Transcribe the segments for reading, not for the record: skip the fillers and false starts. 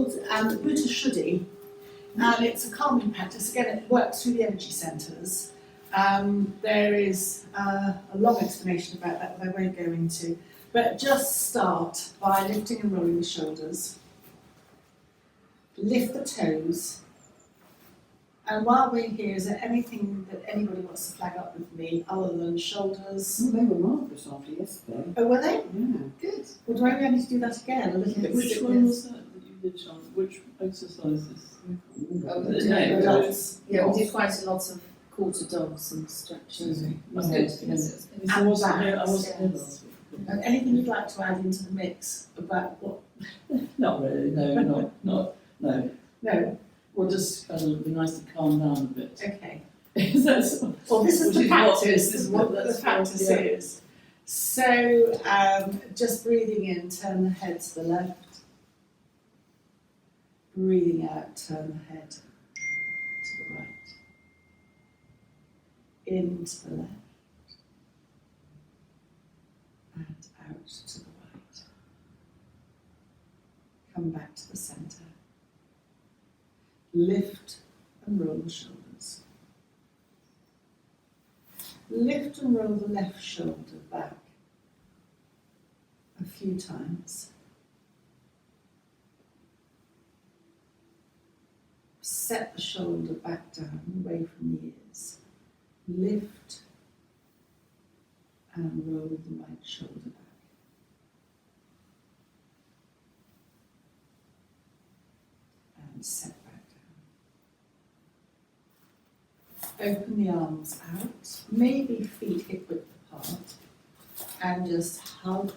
called Buddha Shuddhi, and it's a calming practice. Again, it works through the energy centres. There is a long explanation about that I won't go into, but just start by lifting and rolling the shoulders. Lift the toes. And while we're here, is there anything that anybody wants to flag up with me other than shoulders? Oh, they were marvellous after yesterday. Oh, were they? Yeah. Good. Well, do I need to do that again? A little bit. Which one was that you did, Sean? Which exercises? Yeah, we did quite a lot of quarter dogs and stretches. That's good. Yes. And I wasn't here backs, last week. And anything you'd like to add into the mix about what? Not really, no. No. Well, just kind of be nice to calm down a bit. Okay. That's, Well, this is which the is practice. this Is what the practice yeah. is. So, just breathing in, turn the head to the left. Breathing out, turn the head to the right. In to the left. And out to the right. Come back to the centre. Lift and roll the shoulders. Lift and roll the left shoulder back a few times. Set the shoulder back down, away from the ears. Lift and roll the right shoulder back. And set back down. Open the arms out, maybe feet hip width apart, and just hug.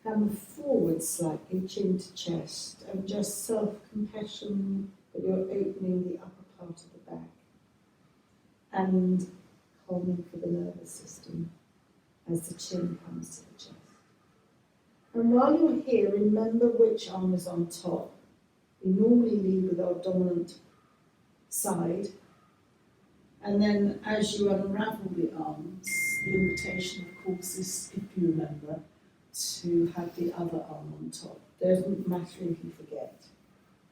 Come forward slightly, chin to chest, and just self-compassion that you're opening the upper part of the back and calming for the nervous system as the chin comes to the chest. And while you're here, remember which arm is on top. We normally lead with our dominant side, and then as you unravel the arms, the invitation, of course, is, if you remember, to have the other arm on top. Doesn't matter if you forget.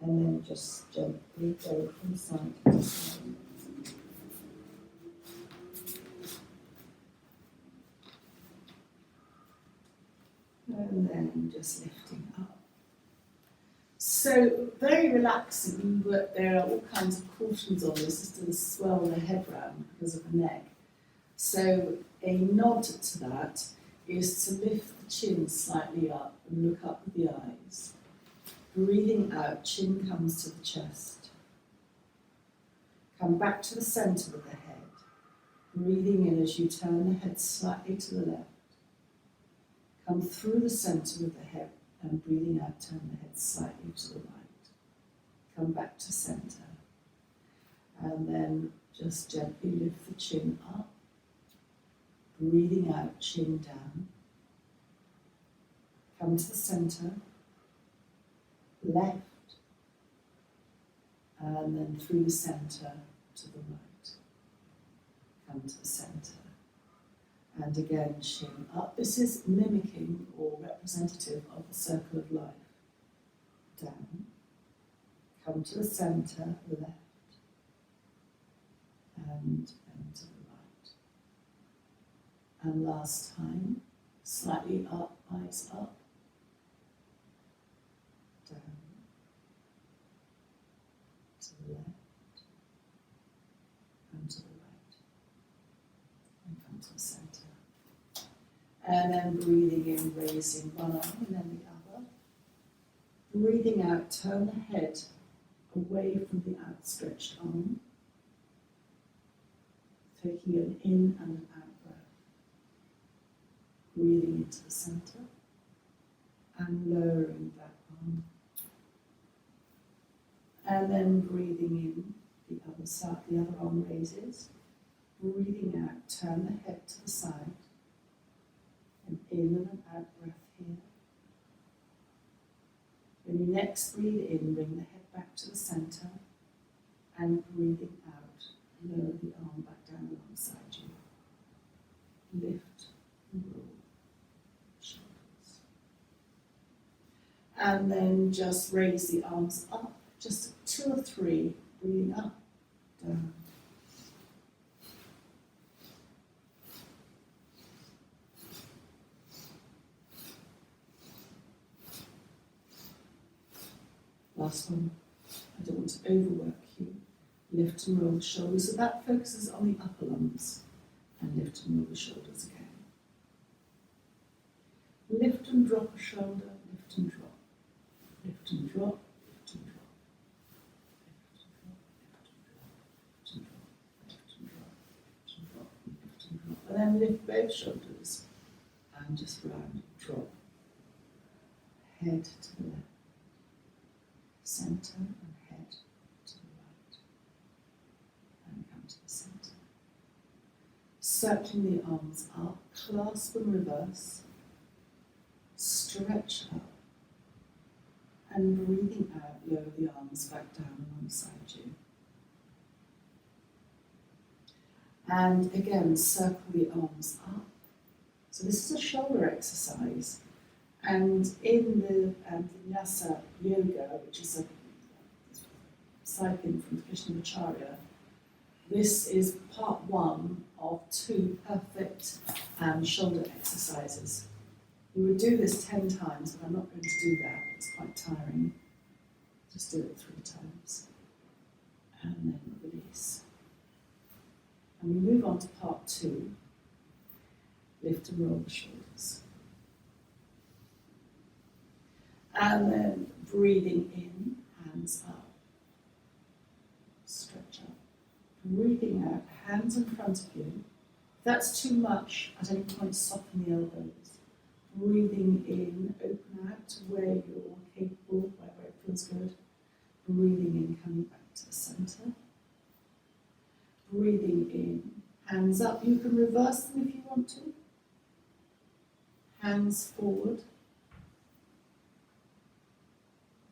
And then just gently go from side to side. And then just lifting up. So, very relaxing, but there are all kinds of cautions on this, just to swell the head round because of the neck. So, a nod to that is to lift the chin slightly up and look up with the eyes. Breathing out, chin comes to the chest. Come back to the centre of the head. Breathing in as you turn the head slightly to the left. Come through the centre of the head and breathing out, turn the head slightly to the right. Come back to centre. And then just gently lift the chin up. Breathing out, chin down. Come to the centre. Left. And then through the centre to the right. Come to the centre. And again, chin up. This is mimicking or representative of the circle of life. Down. Come to the centre, left. And to the right. And last time, slightly up, eyes up. Down. To the left. And to the right. And come to the centre. And then breathing in, raising one arm and then the other. Breathing out, turn the head away from the outstretched arm. Taking an in and an out breath. Breathing into the centre and lowering that arm. And then breathing in, the other side, the other arm raises. Breathing out, turn the head to the side. An in and an out breath here. When you next breathe in, bring the head back to the centre and breathing out, lower the arm back down alongside you. Lift and roll shoulders. And then just raise the arms up, just 2 or 3, breathing up, down. Last one. I don't want to overwork you. Lift and roll the shoulders. So that focuses on the upper lungs. And lift and roll the shoulders again. Lift and drop a shoulder, lift and drop. Lift and drop, lift and drop. Lift and drop, lift and drop, lift and drop, lift and drop, lift and drop. And then lift both shoulders and just round, drop. Head to the left. Centre and head to the right. And come to the centre. Circling the arms up, clasp and reverse. Stretch up. And breathing out, lower the arms back down alongside you. And again, circle the arms up. So this is a shoulder exercise. And in the Vinyasa Yoga, which is a cycling from Krishnamacharya, this is part 1 of 2 perfect shoulder exercises. You would do this 10 times, but I'm not going to do that. It's quite tiring. Just do it 3 times. And then release. And we move on to part 2. Lift and roll the shoulders. And then breathing in, hands up. Stretch up. Breathing out, hands in front of you. If that's too much, at any point soften the elbows. Breathing in, open out to where you're capable, wherever it feels good. Breathing in, coming back to the centre. Breathing in, hands up. You can reverse them if you want to. Hands forward.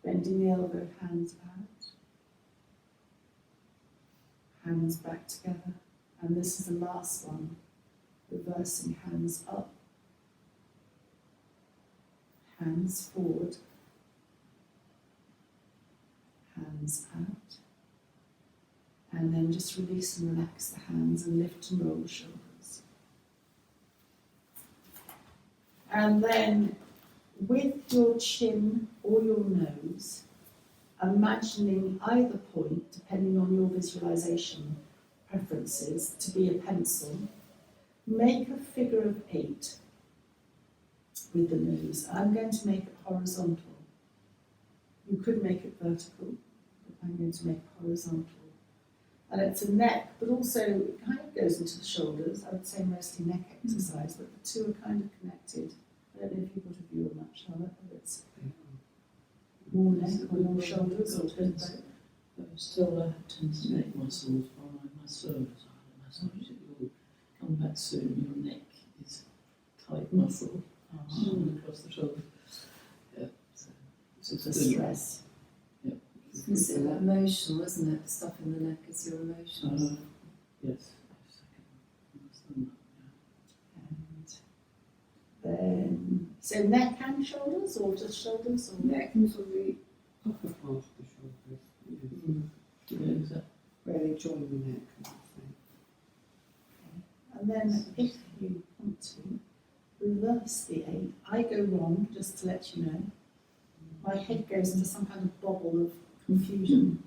Bending the elbow, hands out. Hands back together. And this is the last one. Reversing, hands up. Hands forward. Hands out. And then just release and relax the hands and lift and roll the shoulders. And then with your chin or your nose, imagining either point, depending on your visualization preferences, to be a pencil, make a figure of 8 with the nose. I'm going to make it horizontal. You could make it vertical, but I'm going to make it horizontal. And it's a neck, but also it kind of goes into the shoulders. I would say mostly neck exercise, but the two are kind of connected. I don't know if you've got a view on that, Charlotte, whether it's more neck or more shoulders or both. But still, I tend to make muscles while I massage. I massage it will come back soon. Your neck is tight muscle across the shoulder. Yeah, so it's The good. stress. Yeah. It's emotional, isn't it? Stuff in the neck is your emotions. Yes. And then, so neck and shoulders, or just shoulders? Or Neck and sort of the upper part of the shoulders. Yeah, exactly. Where they join the neck, I would say. And then, if you want to, reverse the 8. I go wrong, just to let you know. My head goes into some kind of bobble of confusion.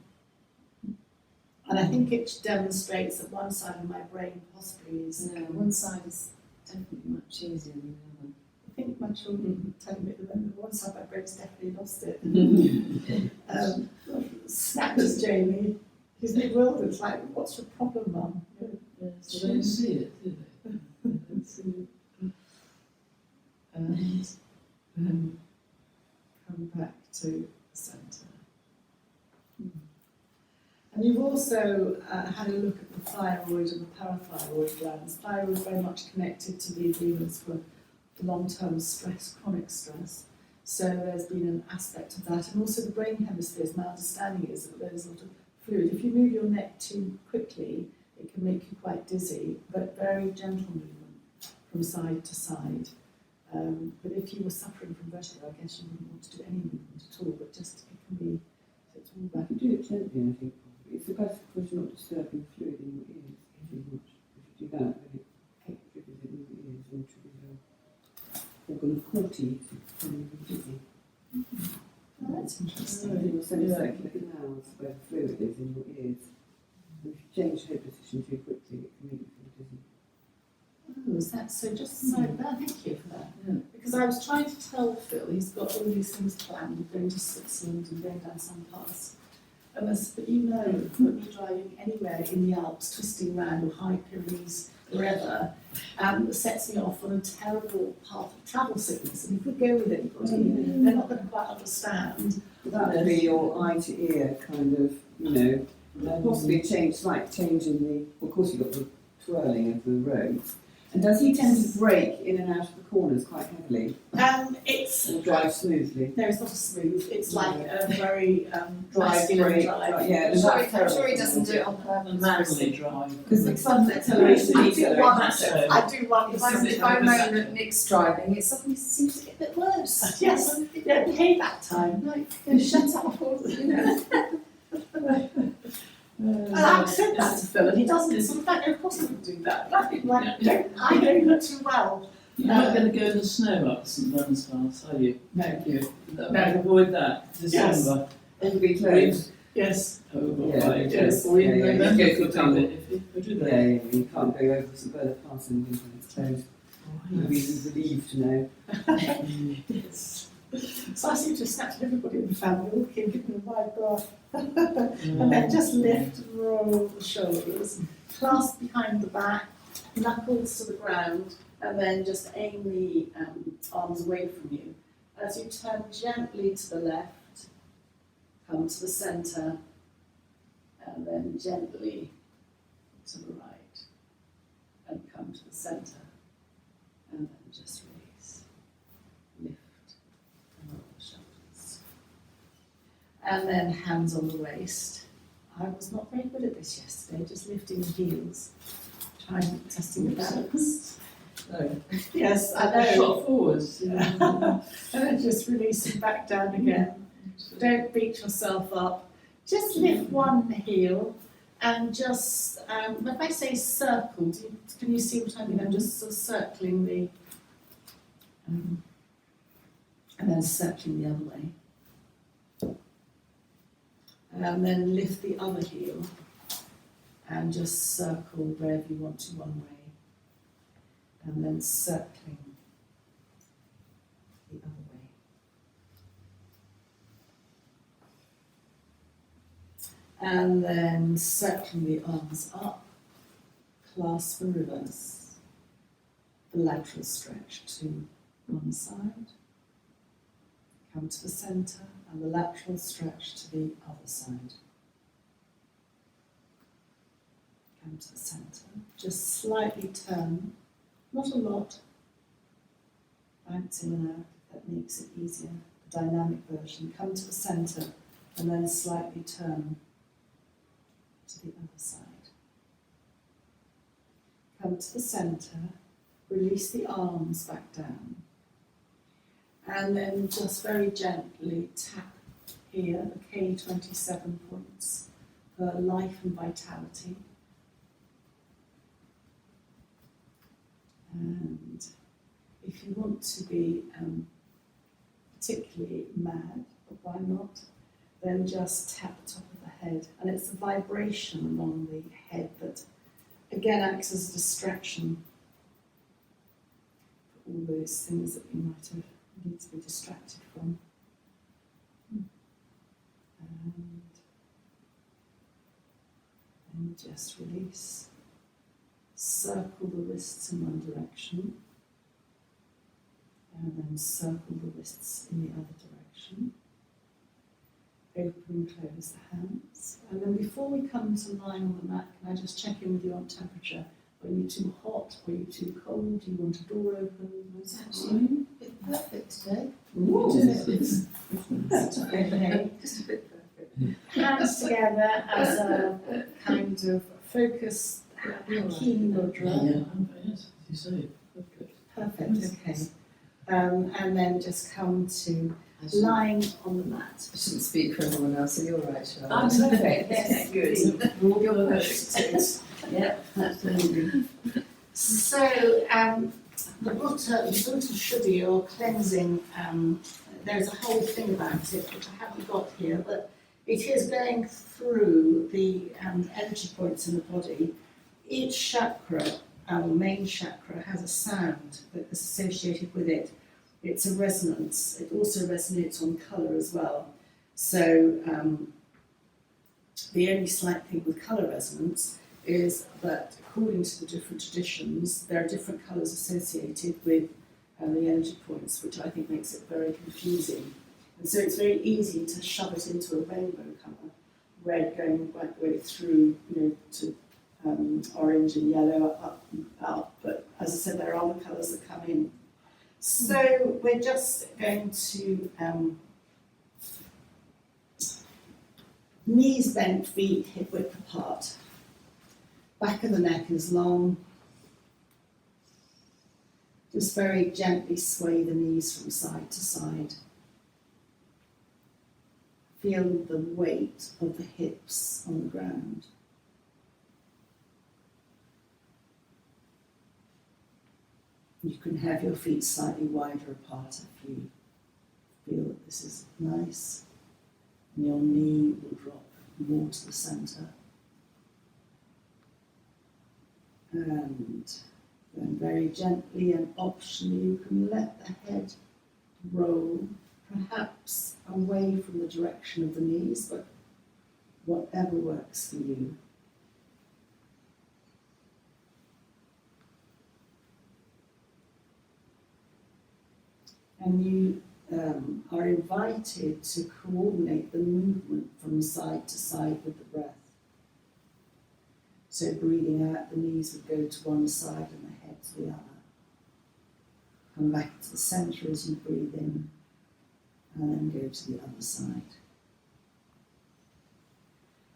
And I think it demonstrates that one side of my brain possibly is. No, one side is definitely much easier than the other. I think my children tell me at the moment that one side of my brain's definitely lost it. Snatches Jamie. He's bewildered. It's like, what's your problem, Mum? Yeah, so they don't see it, do they? They don't see it. And come back to the centre. And you've also had a look at the thyroid and the parathyroid glands. Thyroid is very much connected to the adrenals for long-term stress, chronic stress. So there's been an aspect of that. And also the brain hemispheres, my understanding is that there's a lot of fluid. If you move your neck too quickly, it can make you quite dizzy, but very gentle movement from side to side. But if you were suffering from vertigo, I guess you wouldn't want to do any movement at all, but just it can be, so it's all I about. can do it gently, I think. It's the best because you're not disturbing fluid in your ears too much. If you do that, then it triggers it in your ears and triggers your organ 40 to be dizzy. Oh, that's interesting. Your semicircular canals where the fluid is in your ears. And if you change head position too quickly, it can make you feel dizzy. Oh, is that so? Just so that, thank you for that. Yeah. Because I was trying to tell Phil, he's got all these things planned, going to Switzerland and going down some pass. And I said, but you know, when you're driving anywhere in the Alps, twisting round or High Pyrenees, wherever, it sets me off on a terrible path of travel sickness. And if we go with anybody, they're not going to quite understand. That would be your eye to ear kind of, possibly slight change in the, of course you've got the twirling of the roads. And does he tend to brake in and out of the corners quite heavily? It's Or drive smoothly? no, it's not a smooth. It's like a very Drive, masculine brake, drive. yeah. I'm sure he doesn't do it on purpose. Manually drive. Because it's sudden acceleration, I do deceleration. wonder. I do wonder. If I moan at Nick's driving, it suddenly seems to get a bit worse. Yes, yeah, payback time. Like, shut up, And I've said that to Phil, and he doesn't. So in fact, of course he would do that. But I think, like, I know you too well. You're not going to go in the snow up St Duns Pass, are you? No. You avoid that. December. It'll be closed. Yes. Oh, Yeah, right, yes. Or in Yeah, yeah, November, you if go you through do it. If you do that. Yeah, you can't go over St Bernard Pass in the winter, it's closed. You'll be relieved to know. Yes. So I seem to have snapped everybody in the family, all came giving them a wide berth. And then just lift and roll the shoulders, clasp behind the back, knuckles to the ground, and then just aim the arms away from you. As you turn gently to the left, come to the centre, and then gently to the right, and come to the centre, and then just release. Lift and roll the shoulders. And then hands on the waist. I was not very good at this yesterday, just lifting the heels, testing the balance. No. Yes, I know. Shot forwards. And then just releasing back down again. Don't beat yourself up. Just lift one heel and just, if I say circle, can you see what I mean? I'm just sort of circling the, and then circling the other way. And then lift the other heel and just circle wherever you want to one way. And then circling the other way. And then circling the arms up, clasp and reverse. The lateral stretch to one side. Come to the centre and the lateral stretch to the other side. Come to the centre. Just slightly turn. Not a lot. Bounce in and out, that makes it easier. The dynamic version. Come to the centre and then slightly turn to the other side. Come to the centre, release the arms back down. And then just very gently tap here, the K27 points for life and vitality. And if you want to be particularly mad, but why not, then just tap the top of the head. And it's the vibration along the head that, again, acts as a distraction for all those things that you might have need to be distracted from. And just release. Circle the wrists in one direction, and then circle the wrists in the other direction. Open and close the hands. And then before we come to lying on the mat, can I just check in with you on temperature? Are you too hot? Are you too cold? Do you want a door open? It's actually a bit perfect today. It's okay. Just a bit perfect. Hands together as a kind of focused, keen mudra. Yeah, yes, as you say, perfect. Perfect, okay. and then just come to I shouldn't, lying on the mat. I shouldn't speak for everyone else, so you're right, Charlotte. I'm perfect, yes, good. You're perfect. Yeah, absolutely. So, the Butta Shuddhi or cleansing, there's a whole thing about it, which I haven't got here, but it is going through the energy points in the body. Each chakra, our main chakra, has a sound that is associated with it. It's a resonance. It also resonates on colour as well. So the only slight thing with colour resonance is that according to the different traditions, there are different colours associated with the energy points, which I think makes it very confusing. And so it's very easy to shove it into a rainbow colour, red going right the way through, to orange and yellow up and up. But as I said, there are other colours that come in. So we're just going to knees bent, feet hip width apart. Back of the neck is long. Just very gently sway the knees from side to side. Feel the weight of the hips on the ground. You can have your feet slightly wider apart if you feel that this is nice. And your knee will drop more to the centre. And then very gently and optionally you can let the head roll, perhaps away from the direction of the knees, but whatever works for you. And you are invited to coordinate the movement from side to side with the breath. So breathing out, the knees would go to one side and the head to the other. Come back to the centre as you breathe in, and then go to the other side.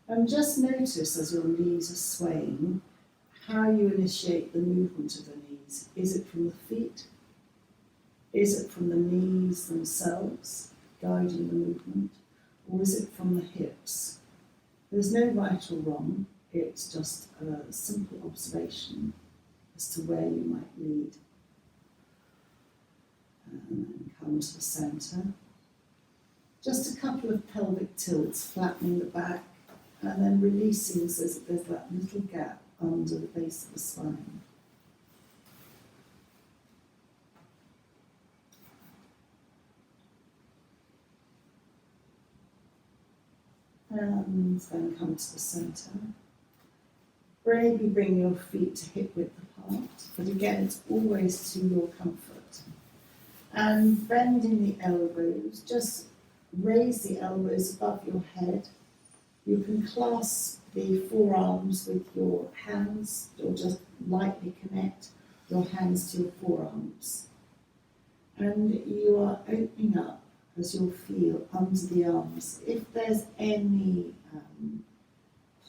And just notice as your knees are swaying, how you initiate the movement of the knees. Is it from the feet? Is it from the knees themselves, guiding the movement? Or is it from the hips? There's no right or wrong. It's just a simple observation as to where you might lead. And then come to the centre. Just a couple of pelvic tilts, flattening the back, and then releasing so that there's that little gap under the base of the spine. And then come to the centre. Maybe bring your feet to hip width apart, but again, it's always to your comfort. And bending the elbows, just raise the elbows above your head. You can clasp the forearms with your hands, or just lightly connect your hands to your forearms. And you are opening up as you'll feel under the arms. If there's any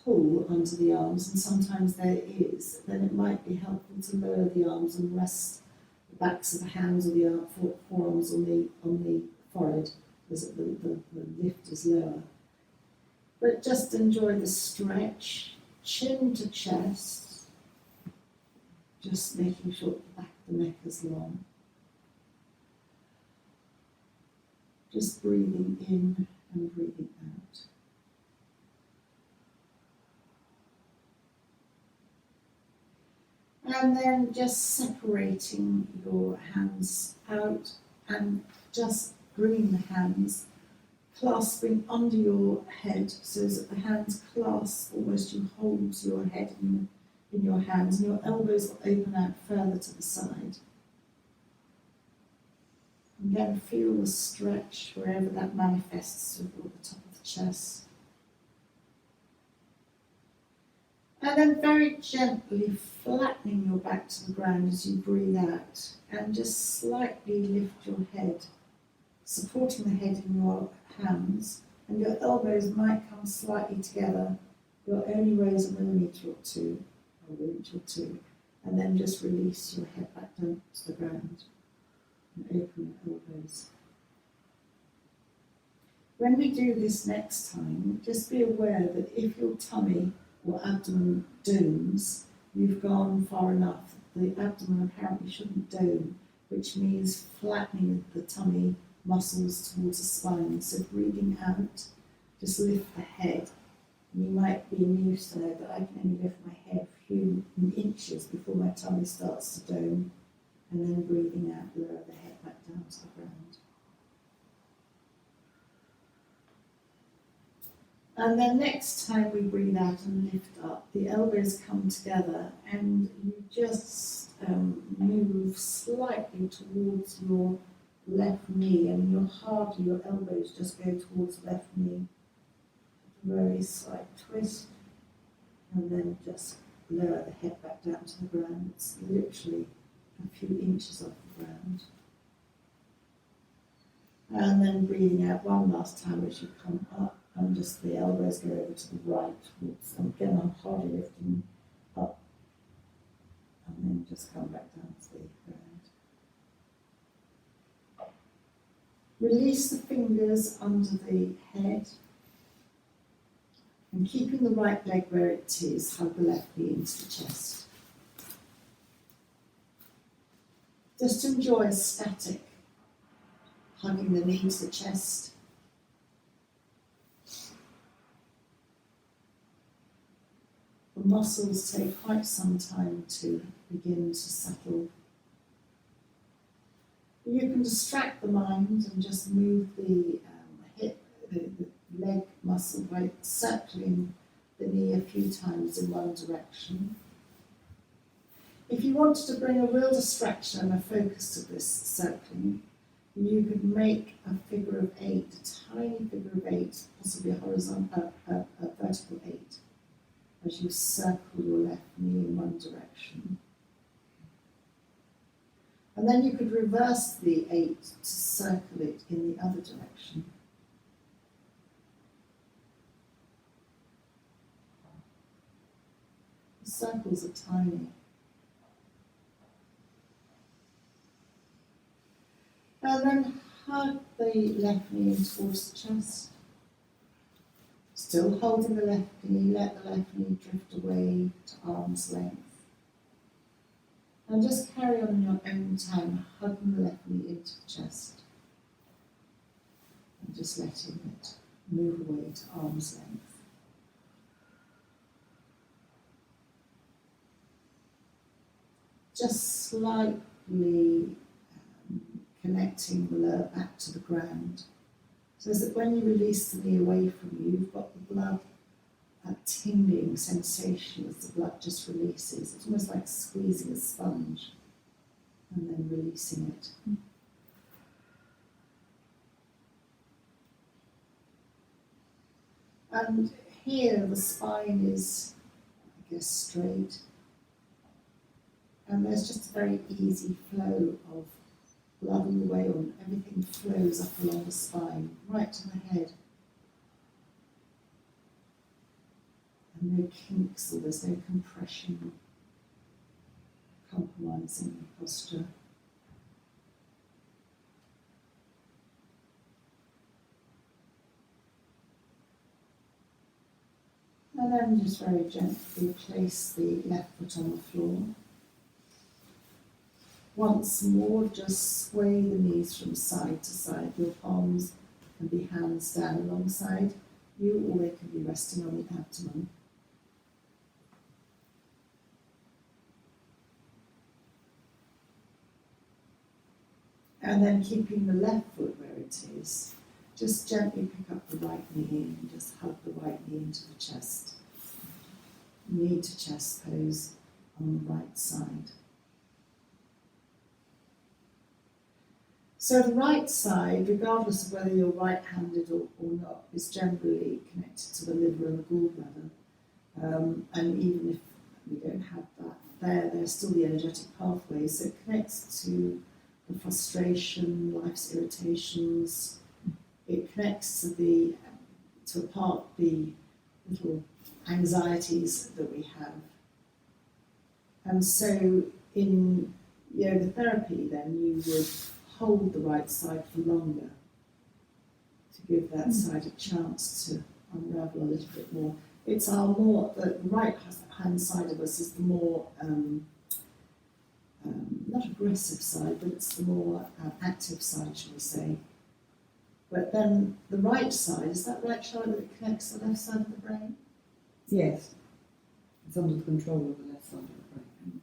pull under the arms, and sometimes there is, then it might be helpful to lower the arms and rest the backs of the hands or the forearms on the forehead, as the lift is lower. But just enjoy the stretch, chin to chest, just making sure the back of the neck is long. Just breathing in and breathing out. And then just separating your hands out and just bringing the hands, clasping under your head so that the hands clasp, almost you hold your head in your hands, and your elbows will open out further to the side. And then feel the stretch wherever that manifests at the top of the chest. And then very gently flattening your back to the ground as you breathe out, and just slightly lift your head, supporting the head in your hands, and your elbows might come slightly together. You'll only raise a millimetre or two, and then just release your head back down to the ground. And open your elbows. When we do this next time, just be aware that if your tummy or abdomen domes, you've gone far enough. The abdomen apparently shouldn't dome, which means flattening the tummy muscles towards the spine. So breathing out, just lift the head. You might be amused to know that I can only lift my head a few inches before my tummy starts to dome, and then breathing out, lower the head back down to the ground. And then next time we breathe out and lift up, the elbows come together and you just move slightly towards your left knee, and your heart of your elbows just go towards the left knee. Very slight twist, and then just lower the head back down to the ground. It's literally a few inches off the ground. And then breathing out one last time as you come up, and just the elbows go over to the right towards, and again I'm hardly lifting up, and then just come back down to the ground. Release the fingers under the head, and keeping the right leg where it is, hug the left knee into the chest. Just enjoy static, hugging the knee to the chest. The muscles take quite some time to begin to settle. You can distract the mind and just move the hip, the leg muscle by circling the knee a few times in one direction. If you wanted to bring a real distraction and a focus to this circling, you could make a figure of 8, a tiny figure of 8, possibly a horizontal, a vertical 8, as you circle your left knee in one direction. And then you could reverse the 8 to circle it in the other direction. The circles are tiny. And then hug the left knee in towards the chest. Still holding the left knee, let the left knee drift away to arm's length. And just carry on in your own time, hugging the left knee into the chest. And just letting it move away to arm's length. Just slightly connecting the lower back to the ground, so that when you release the knee away from you, you've got the blood, that tingling sensation as the blood just releases. It's almost like squeezing a sponge and then releasing it. And here the spine is, I guess, straight, and there's just a very easy flow of blood all the way on. Everything flows up along the spine, right to the head. And no kinks, or there's no compression, compromising the posture. And then just very gently place the left foot on the floor. Once more, just sway the knees from side to side. Your palms can be hands down alongside you, or they can be resting on the abdomen. And then keeping the left foot where it is, just gently pick up the right knee and just hug the right knee into the chest. Knee to chest pose on the right side. So the right side, regardless of whether you're right-handed or not, is generally connected to the liver and the gallbladder. And even if we don't have that there's still the energetic pathway. So it connects to the frustration, life's irritations. It connects to a part the little anxieties that we have. And so in yoga therapy, then you would hold the right side for longer, to give that side a chance to unravel a little bit more. It's our more, the right hand side of us is the more, not aggressive side, but it's the more active side, shall we say. But then the right side, is that right, Charlotte, that it connects the left side of the brain? Yes. It's under the control of the left side of the brain.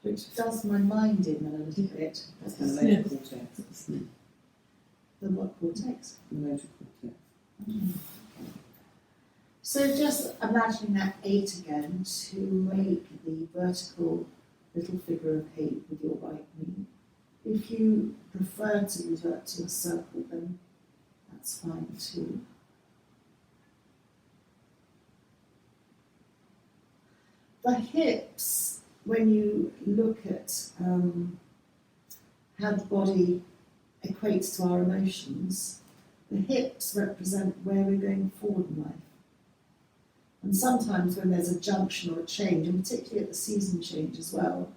Which does my mind in a little bit. That's the motor cortex, isn't it? The what cortex? The motor cortex. So just imagining that 8 again to make the vertical little figure of 8 with your right knee. If you prefer to revert to a circle, then that's fine too. The hips, when you look at how the body equates to our emotions, the hips represent where we're going forward in life. And sometimes when there's a junction or a change, and particularly at the season change as well,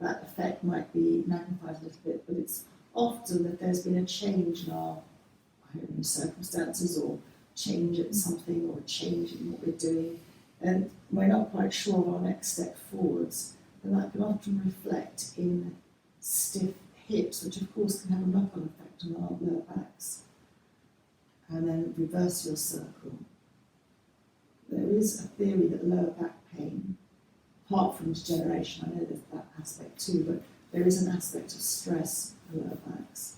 that effect might be magnified a little bit, but it's often that there's been a change in our circumstances, or change at something, or a change in what we're doing, and we're not quite sure of our next step forwards, and that can often reflect in stiff hips, which of course can have a knock-on effect on our lower backs. And then reverse your circle. There is a theory that lower back pain, apart from degeneration, I know there's that aspect too, but there is an aspect of stress for lower backs.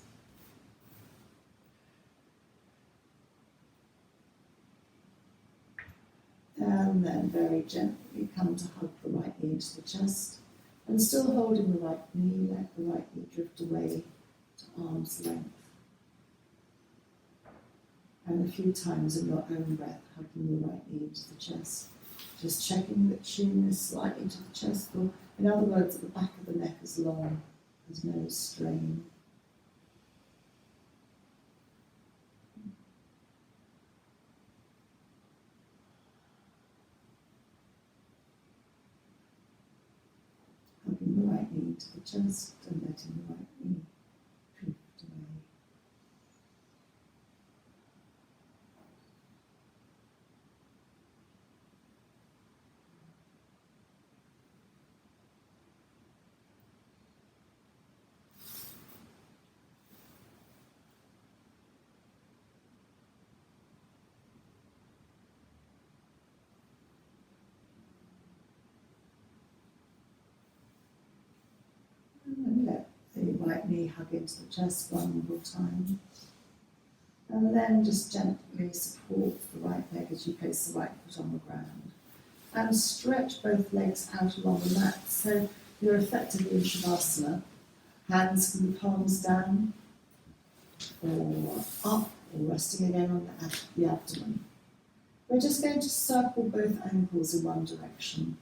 And then very gently come to hug the right knee into the chest, and still holding the right knee, let the right knee drift away to arm's length. And a few times in your own breath, hugging the right knee into the chest. Just checking that chin is slightly to the chest, or in other words, at the back of the neck is long, there's no strain. Hugging the right knee into the chest and letting the right knee drift away. And let the right knee hug into the chest one more time. And then just gently support the right leg as you place the right foot on the ground. And stretch both legs out along the mat. So you're effectively in Shavasana. Hands can be palms down, or up, or resting again on the abdomen. We're just going to circle both ankles in one direction.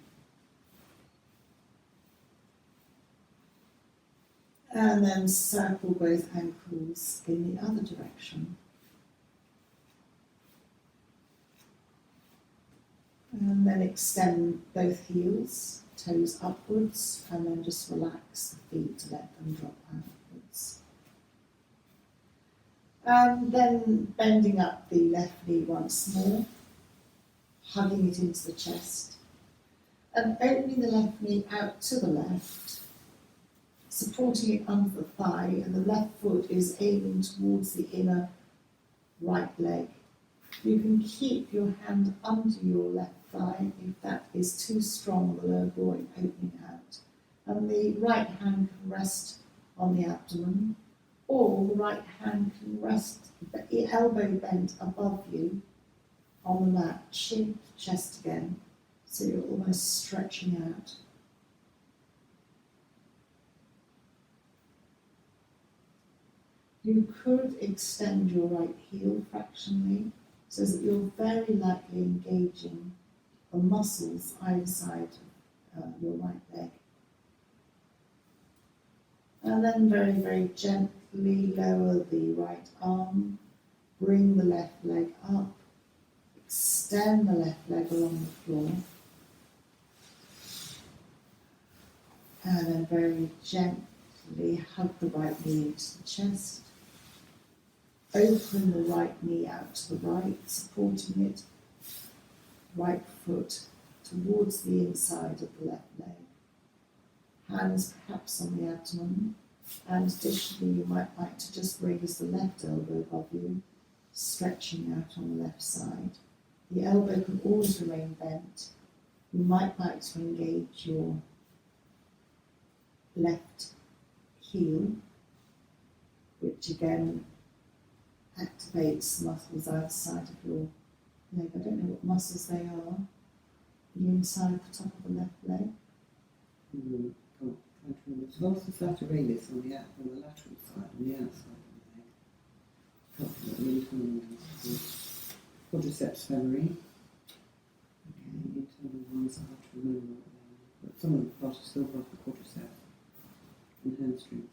And then circle both ankles in the other direction. And then extend both heels, toes upwards, and then just relax the feet to let them drop outwards. And then bending up the left knee once more, hugging it into the chest, and opening the left knee out to the left, supporting it under the thigh, and the left foot is aiming towards the inner right leg. You can keep your hand under your left thigh if that is too strong, the lower groin opening out. And the right hand can rest on the abdomen, or the right hand can rest, the elbow bent above you on the mat, chin to chest again, so you're almost stretching out. You could extend your right heel fractionally, so that you're very likely engaging the muscles either side of your right leg. And then very, very gently lower the right arm, bring the left leg up, extend the left leg along the floor, and then very gently Really hug the right knee into the chest. Open the right knee out to the right, supporting it. Right foot towards the inside of the left leg. Hands perhaps on the abdomen. And additionally, you might like to just raise the left elbow above you, stretching out on the left side. The elbow can always remain bent. You might like to engage your left heel, which again activates muscles outside of your leg. I don't know what muscles they are. The inside, the top of the left leg. Can't remember. It's vastus lateralis on the lateral side, on the outside of the leg. Can't remember the internal ones. Quadriceps femoris. Okay, the internal ones I have to remember what they are. But some of the part is still part of the quadriceps and hamstrings.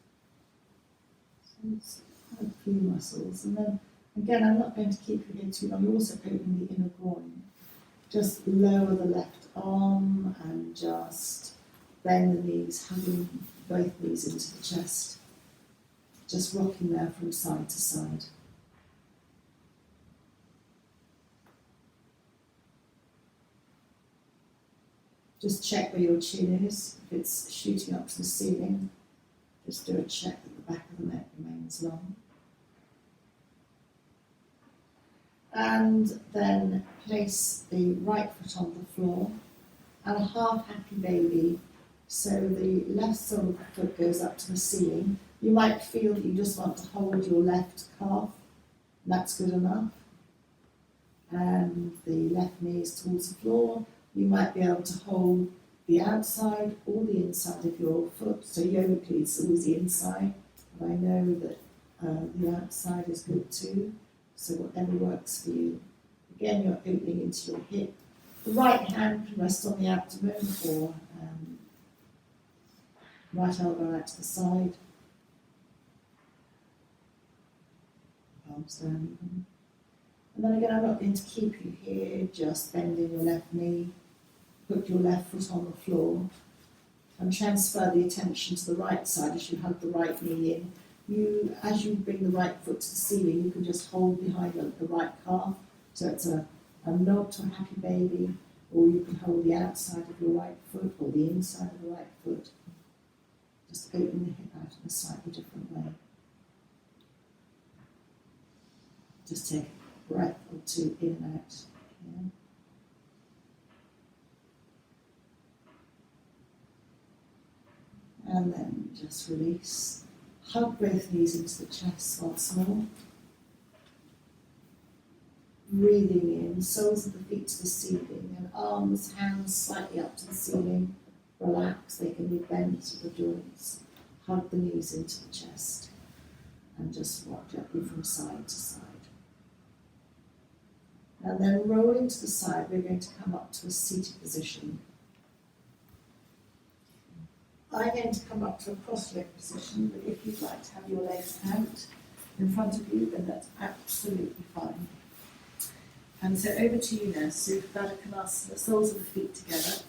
So it's quite a few muscles. And then again, I'm not going to keep you here too long. You're also opening the inner groin. Just lower the left arm and just bend the knees, hugging both knees into the chest. Just rocking there from side to side. Just check where your chin is. If it's shooting up to the ceiling, just do a check that the back of the neck remains long. And then place the right foot on the floor and a half happy baby. So the left sole of the foot goes up to the ceiling. You might feel that you just want to hold your left calf. That's good enough. And the left knee is towards the floor. You might be able to hold the outside or the inside of your foot. So yogically it's always the inside, but I know that the outside is good too. So whatever works for you. Again, you're opening into your hip. The right hand can rest on the abdomen or right elbow out to the side. Palms down even. And then again, I'm not going to keep you here, just bending your left knee, put your left foot on the floor, and transfer the attention to the right side as you hug the right knee in. As you bring the right foot to the ceiling, you can just hold behind the right calf, so it's a nod to a happy baby, or you can hold the outside of your right foot or the inside of the right foot. Just open the hip out in a slightly different way. Just take a breath or two in and out. Yeah. And then just release. Hug both knees into the chest once more. Breathing in, soles of the feet to the ceiling, and arms, hands slightly up to the ceiling. Relax, they can be bent to the joints. Hug the knees into the chest. And just rock gently from side to side. And then rolling to the side, we're going to come up to a seated position. I'm going to come up to a cross-leg position, but if you'd like to have your legs out in front of you, then that's absolutely fine. And so over to you now, Supta Baddha Konasana, the soles of the feet together.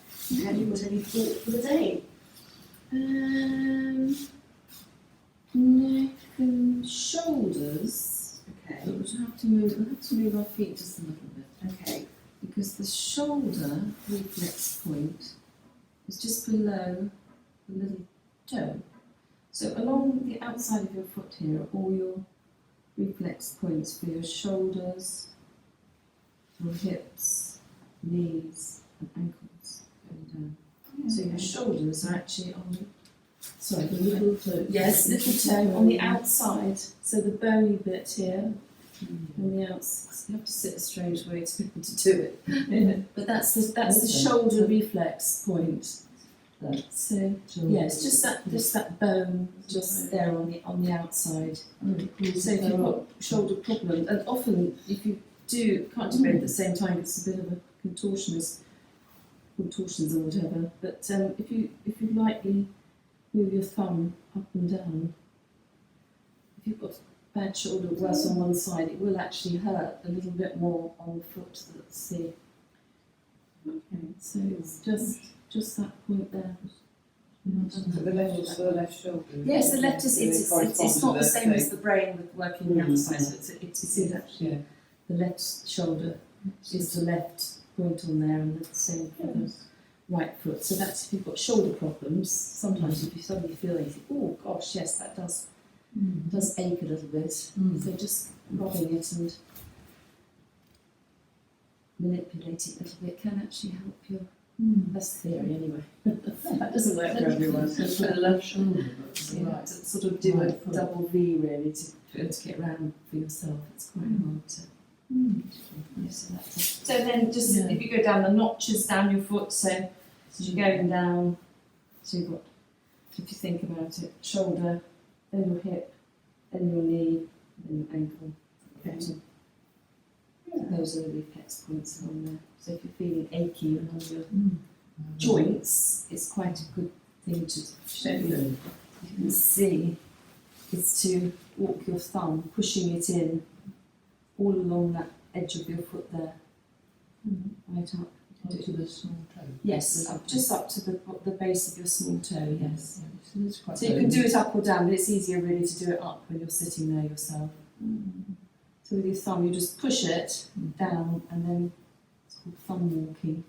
Have you got any thought for the day? Neck and shoulders. Okay. But we'll have to move our feet just a little bit. Okay. Because the shoulder reflex point is just below the little toe. So along the outside of your foot here are all your reflex points for your shoulders, your hips, knees and ankles going down. Yeah. So your shoulders are actually on Sorry, the little toe. yes, little toe on the outside. So the bony bit here on the outside. You have to sit a strange way to be able to do it. But that's the shoulder reflex point. So yes, just that bone just there on the outside. So if you've got shoulder problem, and often if you can't do both at the same time, it's a bit of a contortions or whatever. But if you lightly move your thumb up and down, if you've got bad shoulder worse on one side, it will actually hurt a little bit more on the foot that's the. Okay, so it's just that point there. So the left shoulder. Yes, the left is, it's not the same as the brain with working the other side, so it is actually, Yeah. the left shoulder is the left point on there, and the same for the right foot. So that's if you've got shoulder problems, sometimes if you suddenly feel it, you think, oh gosh, yes, that does ache a little bit. So just rubbing it and manipulating it a little bit can actually help your, that's the theory anyway. That doesn't work for everyone. So it's for the left shoulder, but So the you have right. to sort of do a Right foot. double V really to be able to get around for yourself. It's quite hard to. So, so then just if you go down the notches down your foot, so as you're going down, so you've got, if you think about it, shoulder, then your hip, then your knee, then your ankle, bottom. Those are the reflex points on there. So if you're feeling achy on your joints, it's quite a good thing to show you. You can see is to walk your thumb, pushing it in all along that edge of your foot there, right up. Up to the small toe. Yes, just up to the base of your small toe. Yes. So it's quite So you can do it up or down, but it's easier really to do it up when you're sitting there yourself. So with your thumb, you just push it down, and then it's called thumb walking.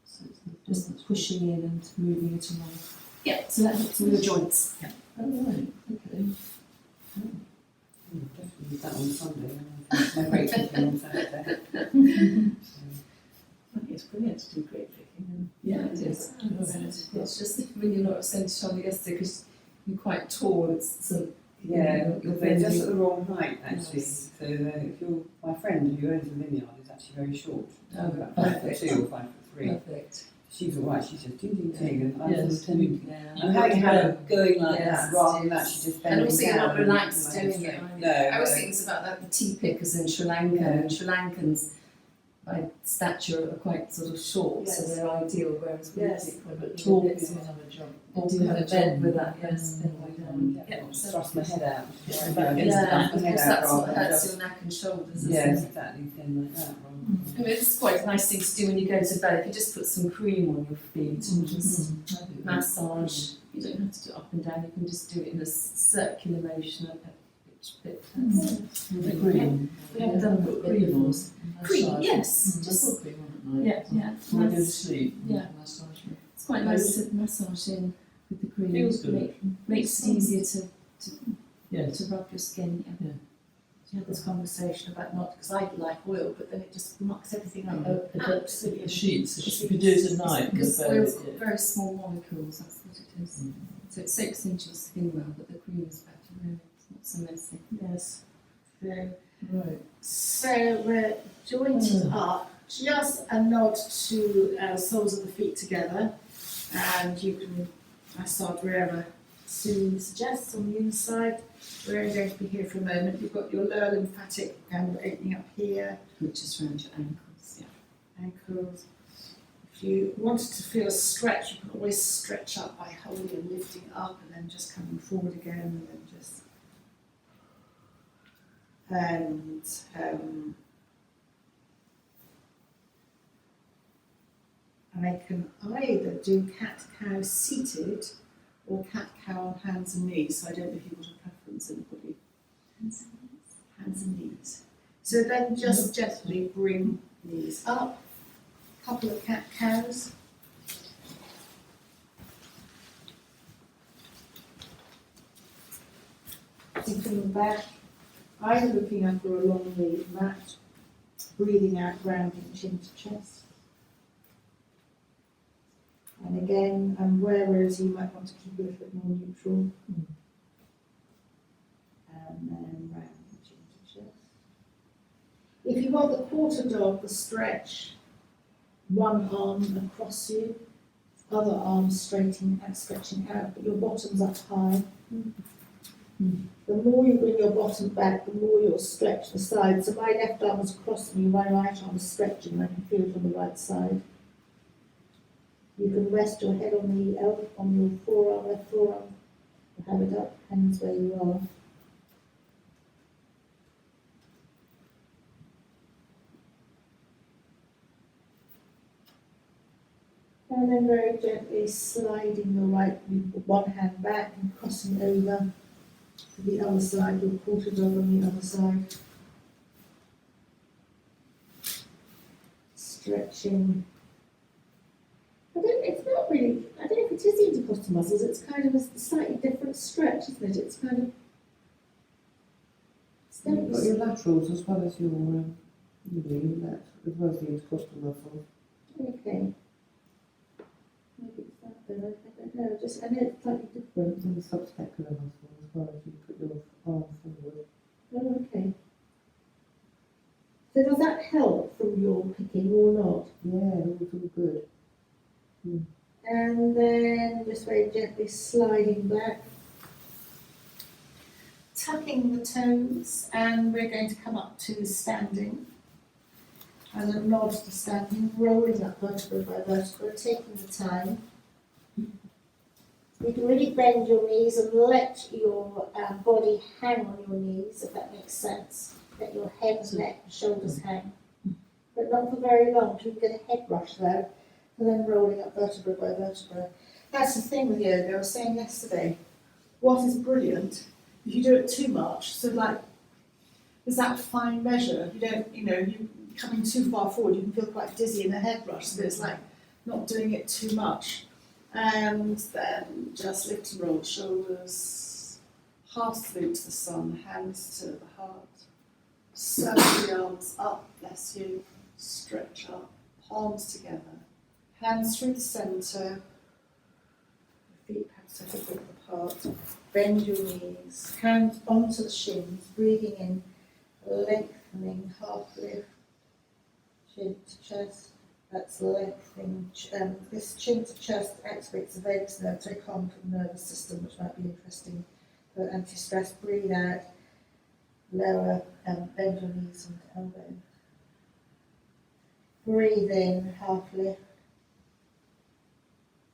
So it's the Just pushing in and moving it along. Yeah, so that helps with your joints. Yeah. Oh, right, okay. Definitely use that on Sunday. My great picking on Saturday. I think it's brilliant to do great picking. Yeah, it is. It's just when you're not saying to Charlie yesterday because you're quite tall. It's sort of, Yeah, you're they're just bending. at the wrong height actually. Yes. So if you're, my friend who owns a vineyard is actually very short. Oh, About perfect. 5'2" or 5'3". Perfect. She's all right. She's just ting ting ting, and I'm Yes, sort of tending. Yeah. I'm having her going like Yes, that rather than yes. actually just And bending also you're down. not relaxed and keeping doing my it. head are you? straight. No, I always no. think it's about that the tea pickers in Sri Lanka, and Sri Lankans by stature are quite sort of short, so Yes. they're ideal, whereas we Yes. pick But tall you people do have a job. do have a job with that, yes. Bend way down. Yeah, Yeah, just so- thrust my head out. Yeah. But Yeah, just thrust my head because out that's what rather than hurts just- your neck and shoulders, isn't Yes, it? exactly. Thin like that. Rather I mean, it's quite a nice thing to do when you go to bed. If you just put some cream on your feet and just massage, you don't have to do it up and down. You can just do it in a circular motion at each bit. With the cream. We haven't done Put cream cream on. before. Cream, yes, Just just put cream on at night. yeah. Before I go to Nice. sleep. Yeah. Massage me. It's quite nice to massage in with the cream. Feels good. Makes it easier Yes. to rub your skin. Yeah. We had this conversation about not, because I like oil, but then it just knocks everything up. Absolutely. The sheets, if you do it at night. Because the bed, oil's got yeah. very small molecules. That's what it is. So it soaks into your skin well, but the cream is better. Really. It's not so messy. Yes. So, Right. so we're jointed up, just a nod to soles of the feet together, and you can massage wherever Sue suggests on the inside. We're only going to be here for a moment. You've got your lower lymphatic kind of opening up here, Which is around your ankles. Yeah. ankles. If you wanted to feel a stretch, you can always stretch up by holding and lifting up and then just coming forward again and then just and I can either do cat-cow seated or cat-cow on hands and knees. So I don't know if you've got a preference, anybody. Hands and knees. So then just gently bring knees up, couple of cat-cows. Sitting back, either looking up or along the mat, breathing out, grounding chin to chest. And again, whereas you might want to keep it a little bit more neutral. And then rounding chin to chest. If you want the quarter dog, the stretch, one arm across you, other arm stretching out, but your bottom's up high. The more you bring your bottom back, the more you'll stretch the side. So my left arm is across me, my right arm is stretching, and I can feel it on the right side. You can rest your head on the elbow, on your forearm, left forearm, or have it up, hands where you are. And then very gently sliding your right with one hand back and crossing over to the other side, your quarter dog on the other side. Stretching. It's not really, I don't know if it is the intercostal muscles, it's kind of a slightly different stretch, isn't it? It's kind of. You've got your laterals as well as your, as well as the intercostal muscles. Okay. Maybe it's that then, I don't know, just, I know it's slightly different. And the subscapular muscle as well as you put your arm forward. Oh, okay. So does that help from your picking or not? Yeah, it's all good. And then just very gently sliding back. Tucking the toes, and we're going to come up to standing. And a nod to standing, rolling up vertebra by vertebra, taking the time. You can really bend your knees and let your body hang on your knees, if that makes sense. Let your head, neck, shoulders hang. But not for very long, till you get a head rush there. And then rolling up vertebra by vertebra. That's the thing with yoga, I was saying yesterday. What is brilliant, if you do it too much, so like, there's that fine measure. You don't, you coming too far forward, you can feel quite dizzy in a head rush, so it's like not doing it too much. And then just lift and roll the shoulders, half salute to the sun, hands to the heart. Circle the arms up, bless you, stretch up, palms together, hands through the centre, feet perhaps a little bit apart, bend your knees, hands onto the shins, breathing in, lengthening, half lift, chin to chest, that's lengthening, this chin to chest activates the vagus nerve, very calm to the nervous system, which might be interesting for anti-stress. Breathe out, lower, bend your knees and elbow. Breathe in, half lift.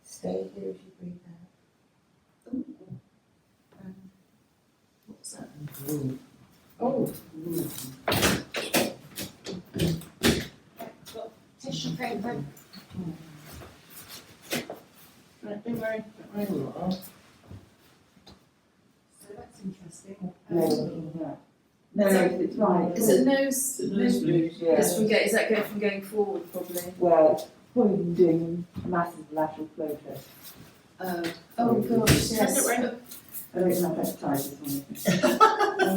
Stay here as you breathe out. Ooh. What was that? Oh. Got tissue paper. Right, don't worry. So that's interesting. No, it's right. Is it nose? Nosebleed. Yes, is that going from going forward probably? Well, it's probably been doing a massive lateral flow test. Oh gosh, yes. I don't have hepatitis on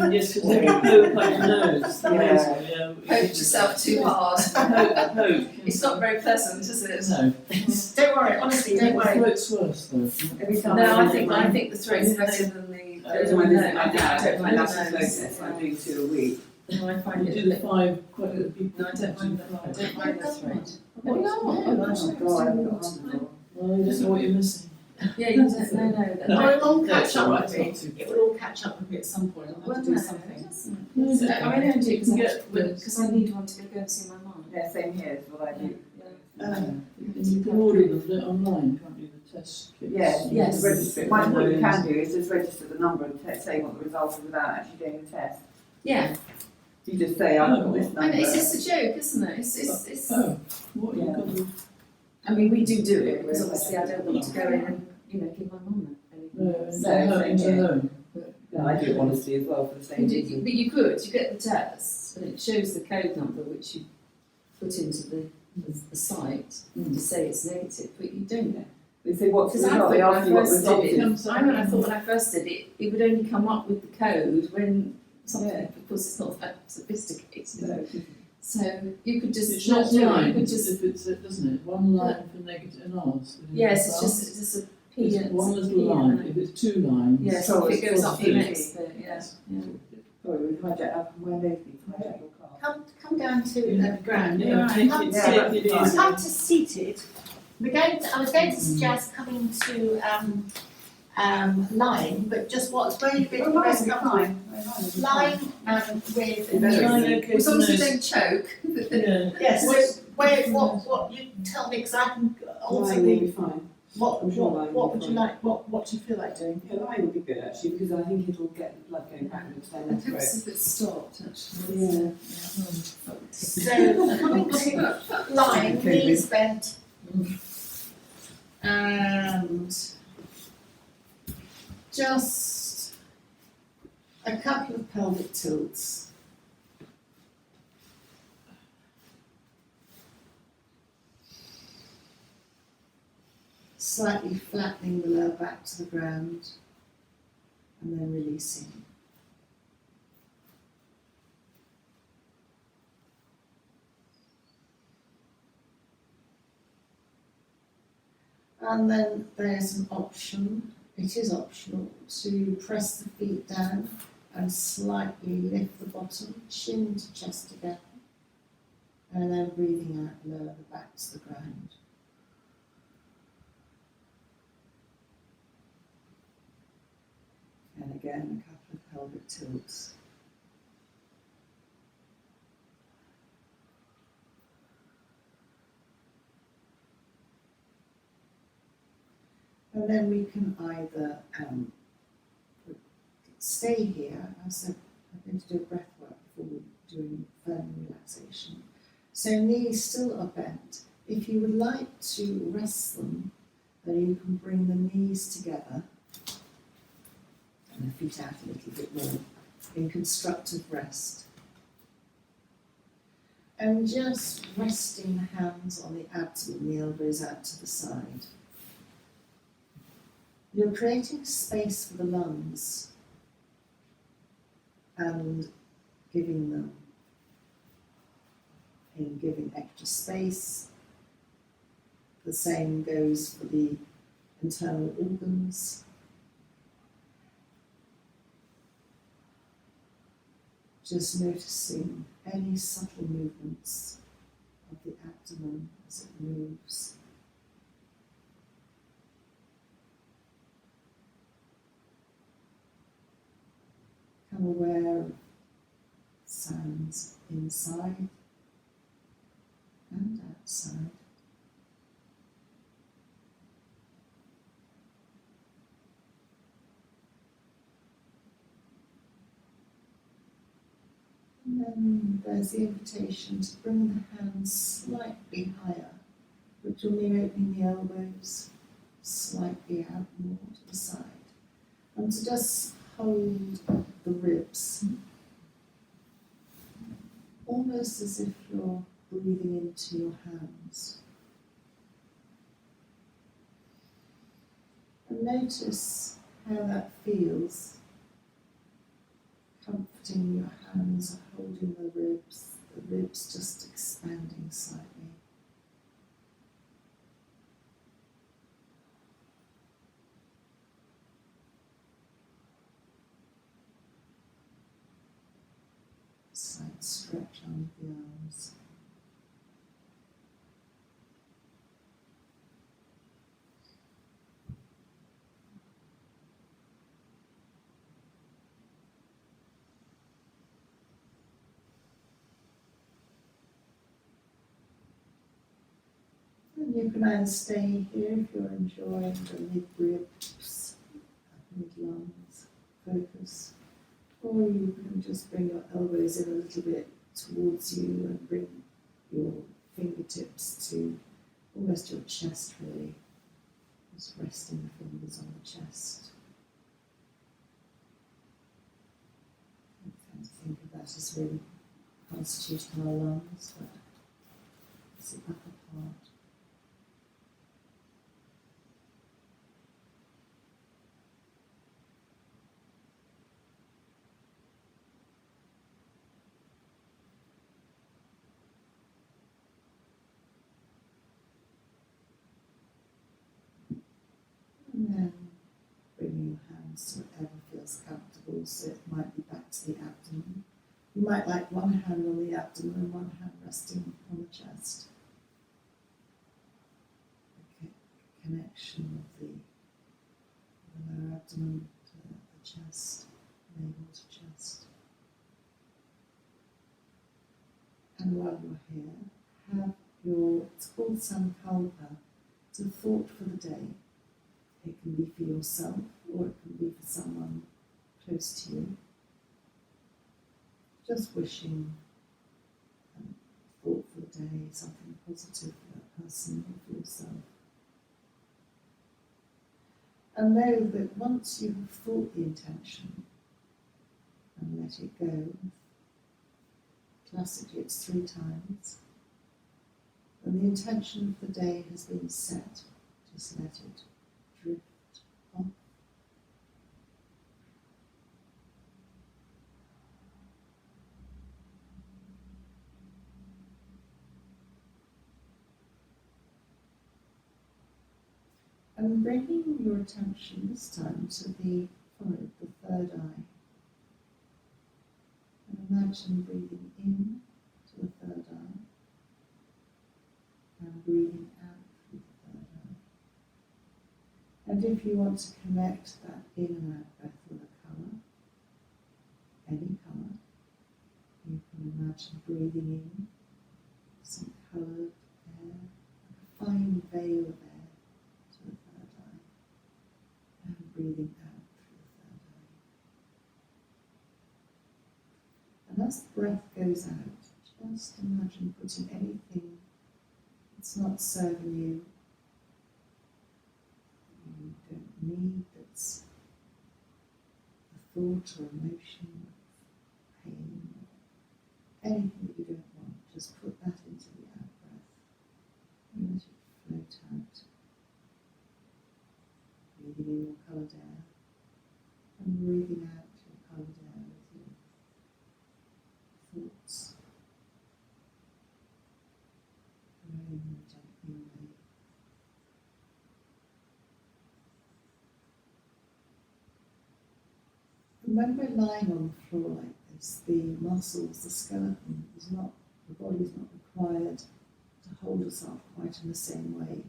it. Yes, because every poke up your nose. Yeah. Poked yourself too hard. Poke. It's not very pleasant, is it? No. Don't worry, honestly, don't The worry. throat's worse though. Every time No, I visit think the throat's better than the. every time I visit my I dad, don't my mind lateral flow those. test, I'm doing 2 a week. No, I find You it. do the 5 quite a lot of people. No, I don't mind that. I don't mind the throat. Oh, no, Oh God, I haven't got one. Well, you just know what you're missing. Yeah, you don't. No. No. Well, it'll all No, catch it's up all right, with it's me. not too It will all catch up with me at some point. I'll have to do it something. doesn't. No, it's I mean, I don't do it Get- because I need one to go and see my mum. Yeah, same here, is what I do. You can order them online, can't you, the test kits? Yeah, you Yes. just register it. What you can do is just register the number and say what the result is without actually doing the test. Yeah, You just say, I've got this number. and it's just a joke, isn't it? It's. Oh, what you Yeah. got to I mean, we do it because obviously I don't want to go in and give my mum anything. no, No, into yeah. home. Yeah, I do it honestly as well for the same reason. But you could, you get the test, and it shows the code number which you put into the site to say it's negative, but you don't. They say, what's the Because I result? thought They when ask I you what the first result did is. it, I thought when I first did it, it would only come up with the code when something, Yeah. because it's not that sophisticated. No, it isn't. So you could just It's not just do it, line, you could just, if it's, doesn't it? One line for negative and R's. yes, it's just a P It's and one it's a little P line, and if it's 2 lines. yes, So if it it's goes up the positive. next bit, yeah. Sorry, we hijacked up from where they've been, hijack your car. Come down to the ground. Yeah, Right. take Come it, to- take it easy. Come to seated. I was going to suggest coming to lying, but just what's where you've been Oh, best right, comfortable. fine. Lying with Okay, As long as you so don't choke. yeah. yes. So what you tell me because I can also Lying will be be fine. what I'm sure lying what will be would you fine. like what do you feel like doing? Yeah, lying would be good actually because I think it'll get the blood going backwards down the throat. Perhaps if it stopped, actually. Yeah. So coming to lying, knees bent, And just a couple of pelvic tilts. Slightly flattening the lower back to the ground and then releasing. And then there's an option, it is optional, to press the feet down and slightly lift the bottom, chin to chest together, and then breathing out, lower the back to the ground. And again, a couple of pelvic tilts. And then we can either stay here. I said I'm going to do a breath work before doing further relaxation. So knees still are bent. If you would like to rest them, then you can bring the knees together and the feet out a little bit more in constructive rest. And just resting the hands on the abdomen, the elbows out to the side. You're creating space for the lungs and giving extra space. The same goes for the internal organs. Just noticing any subtle movements of the abdomen as it moves. Become aware of sounds inside and outside. And then there's the invitation to bring the hands slightly higher, which will mean opening the elbows slightly out more to the side. And to just hold the ribs, almost as if you're breathing into your hands. And notice how that feels, comforting your hands, holding the ribs just expanding slightly. Slight stretch under the arms. And you can either stay here if you're enjoying the mid-ribs, mid-lungs focus, or you can just bring your elbows in a little bit towards you and bring your fingertips to almost your chest really, just resting the fingers on the chest. I tend to think of that as really constituting our lungs, but it's the upper part. And then bringing your hands to whatever feels comfortable, so it might be back to the abdomen. You might like one hand on the abdomen and one hand resting on the chest. Okay. Connection of the lower abdomen to the chest, navel to chest. And while you're here, have your, it's called Sankalpa, it's a thought for the day. It can be for yourself or it can be for someone close to you. Just wishing thought for the day, something positive for that person or for yourself. And know that once you have thought the intention and let it go, classically it's 3 times, and the intention of the day has been set, just let it drift off. And bringing your attention this time to the forehead, the third eye. And imagine breathing in to the third eye and breathing out through the third eye. And if you want to connect that in and out breath with a colour, any colour, you can imagine breathing in some coloured air, like a fine veil of air to the third eye, and breathing out through the third eye. And as the breath goes out, just imagine putting anything that's not serving you, that you don't need, that's a thought or emotion of pain, or anything that you don't want, just put that into the out breath and let it float out. Breathing in your coloured air and breathing out your coloured air with your thoughts. Blowing them gently away. And when we're lying on the floor like this, the muscles, the skeleton is not, the body is not required to hold us up quite in the same way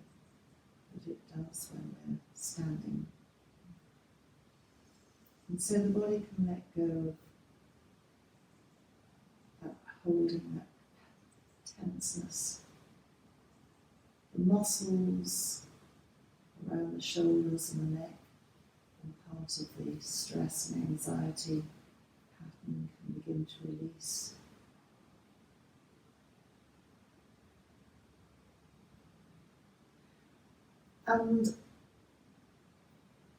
that it does when we're standing. And so the body can let go of that holding, that tenseness. The muscles around the shoulders and the neck, and part of the stress and anxiety pattern can begin to release. And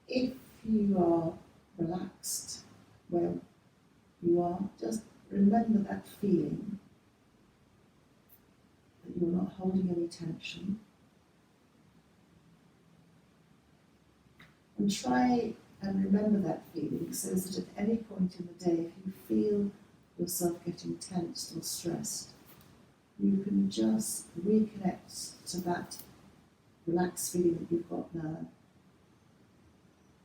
if you are relaxed where you are, just remember that feeling that you're not holding any tension. And try and remember that feeling so that at any point in the day, if you feel yourself getting tensed or stressed, you can just reconnect to that relaxed feeling that you've got now,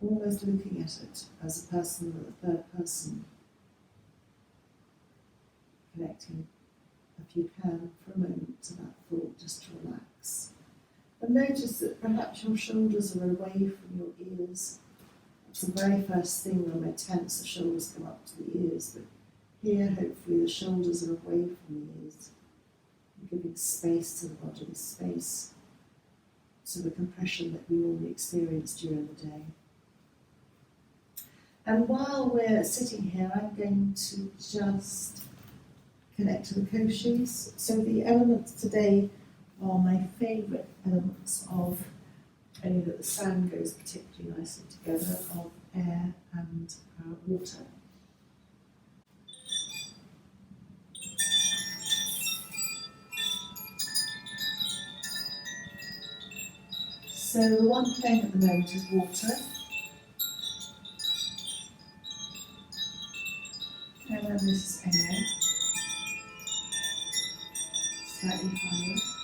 almost looking at it as a person, a third person, connecting, if you can, for a moment to that thought, just to relax. And notice that perhaps your shoulders are away from your ears. That's the very first thing when we're tense, the shoulders come up to the ears, but here hopefully the shoulders are away from the ears. You're giving space to the body, space to the compression that we normally experience during the day. And while we're sitting here, I'm going to just connect to the koshis. So the elements today are my favourite elements of, only that the sound goes particularly nicely together, of air and water. So the one playing at the moment is water. And then this is air, slightly higher.